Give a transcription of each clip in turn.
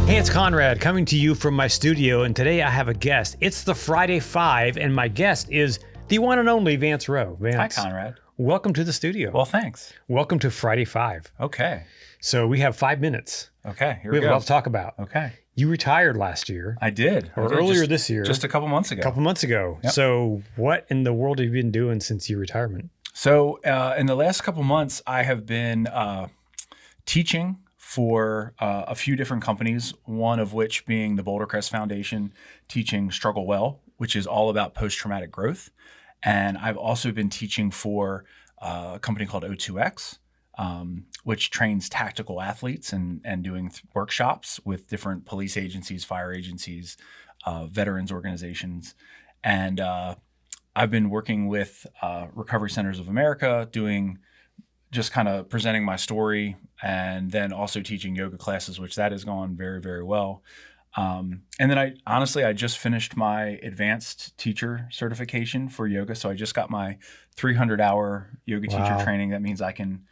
Hey, it's Conrad coming to you from my studio, and today I have a guest. It's the Friday Five, and my guest is the one and only Vance Rowe. Vance, hi, Conrad. Welcome to the studio. Well, thanks. Welcome to Friday Five. Okay. So we have 5 minutes. Okay, here We we have a go. lot to talk about. Okay. You retired last year. I did. Or earlier this year. Just a couple months ago. A couple months ago. Yep. So what in the world have you been doing since your retirement? So in the last couple months, I have been teaching for a few different companies, one of which being the Boulder Crest Foundation, teaching Struggle Well, which is all about post-traumatic growth. And I've also been teaching for a company called O2X, which trains tactical athletes and doing workshops with different police agencies, fire agencies, veterans organizations. And I've been working with Recovery Centers of America, doing just kind of presenting my story, and then also teaching yoga classes, which that has gone very, very well. And then I just finished my advanced teacher certification for yoga. So I just got my 300-hour yoga teacher training. That means I can,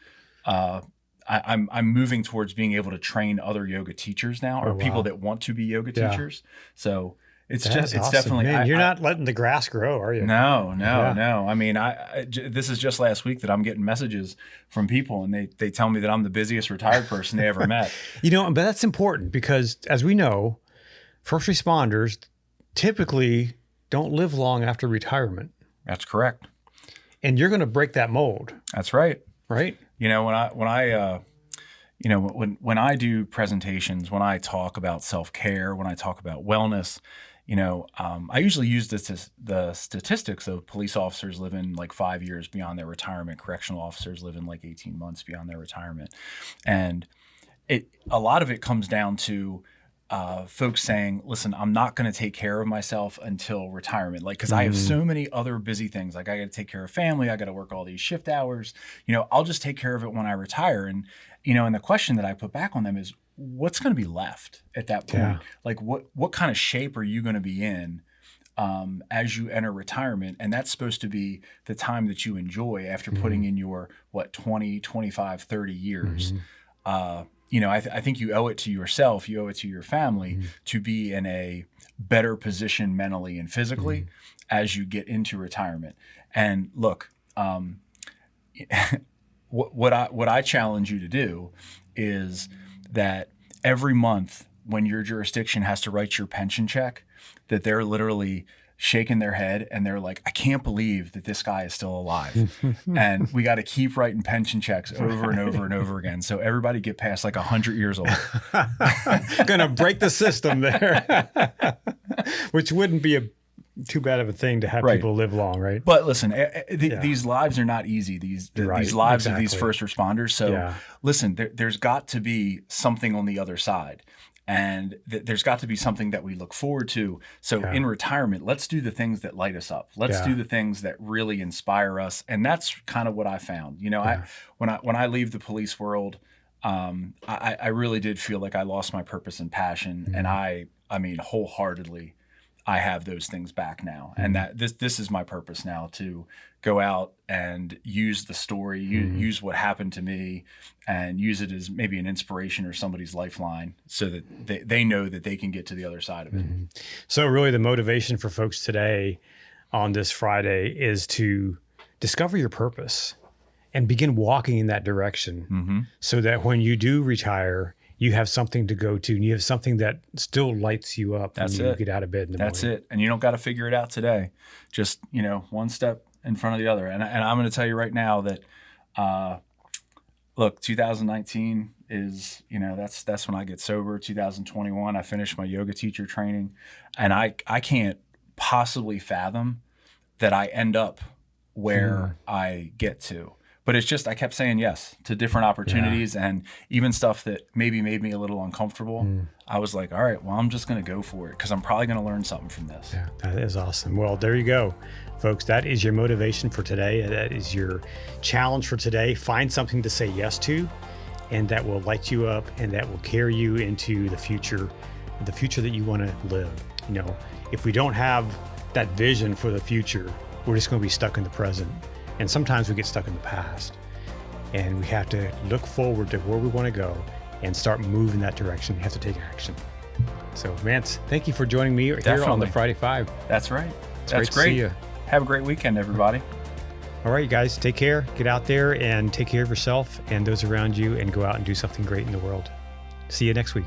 I'm moving towards being able to train other yoga teachers now, or people that want to be yoga teachers. So it's awesome. definitely, Man, you're not letting the grass grow, are you? No. I mean, this is just last week that I'm getting messages from people, and they tell me that I'm the busiest retired person they ever met. But that's important because, as we know, first responders typically don't live long after retirement. That's correct. And you're going to break that mold. That's right. Right? When I do presentations, when I talk about self-care, when I talk about wellness, I usually use the statistics of police officers living like 5 years beyond their retirement, correctional officers living like 18 months beyond their retirement. And a lot of it comes down to folks saying, listen, I'm not going to take care of myself until retirement. Like, cause I have so many other busy things. Like I got to take care of family. I got to work all these shift hours, I'll just take care of it when I retire. And, and the question that I put back on them is, what's going to be left at that point? Yeah. Like what kind of shape are you going to be in as you enter retirement? And that's supposed to be the time that you enjoy after putting in your, 20, 25, 30 years. I think you owe it to yourself, you owe it to your family to be in a better position mentally and physically as you get into retirement. And look, what I challenge you to do is that every month when your jurisdiction has to write your pension check, that they're literally shaking their head and they're like, I can't believe that this guy is still alive. And we got to keep writing pension checks over and over and over again. So everybody get past like 100 years old. Going to break the system there, which wouldn't be too bad of a thing to have people live long, right? But listen, these lives are not easy. These lives of these first responders. So listen, there's got to be something on the other side. And there's got to be something that we look forward to. So in retirement, let's do the things that light us up. Let's do the things that really inspire us. And that's kind of what I found. When I leave the police world, I really did feel like I lost my purpose and passion. And I mean, wholeheartedly, I have those things back now. And that this is my purpose now, to go out and use the story, use what happened to me, and use it as maybe an inspiration or somebody's lifeline, so that they know that they can get to the other side of it. So really the motivation for folks today on this Friday is to discover your purpose and begin walking in that direction, so that when you do retire, you have something to go to, and you have something that still lights you up when you get out of bed in the morning. That's it. And you don't got to figure it out today. Just, one step in front of the other. And I'm going to tell you right now that, look, 2019 is, that's when I get sober. 2021, I finished my yoga teacher training, and I can't possibly fathom that I end up where I get to. But it's just, I kept saying yes to different opportunities, and even stuff that maybe made me a little uncomfortable. I was like, all right, well, I'm just going to go for it, because I'm probably going to learn something from this. Yeah, that is awesome. Well, there you go, folks. That is your motivation for today. That is your challenge for today. Find something to say yes to, and that will light you up, and that will carry you into the future that you want to live. If we don't have that vision for the future, we're just going to be stuck in the present. And sometimes we get stuck in the past, and we have to look forward to where we want to go and start moving that direction. We have to take action. So, Vance, thank you for joining me here on the Definitely. Friday Five. That's right. It's That's great great. to see you. Have a great weekend, everybody. All right, you guys, take care. Get out there and take care of yourself and those around you and go out and do something great in the world. See you next week.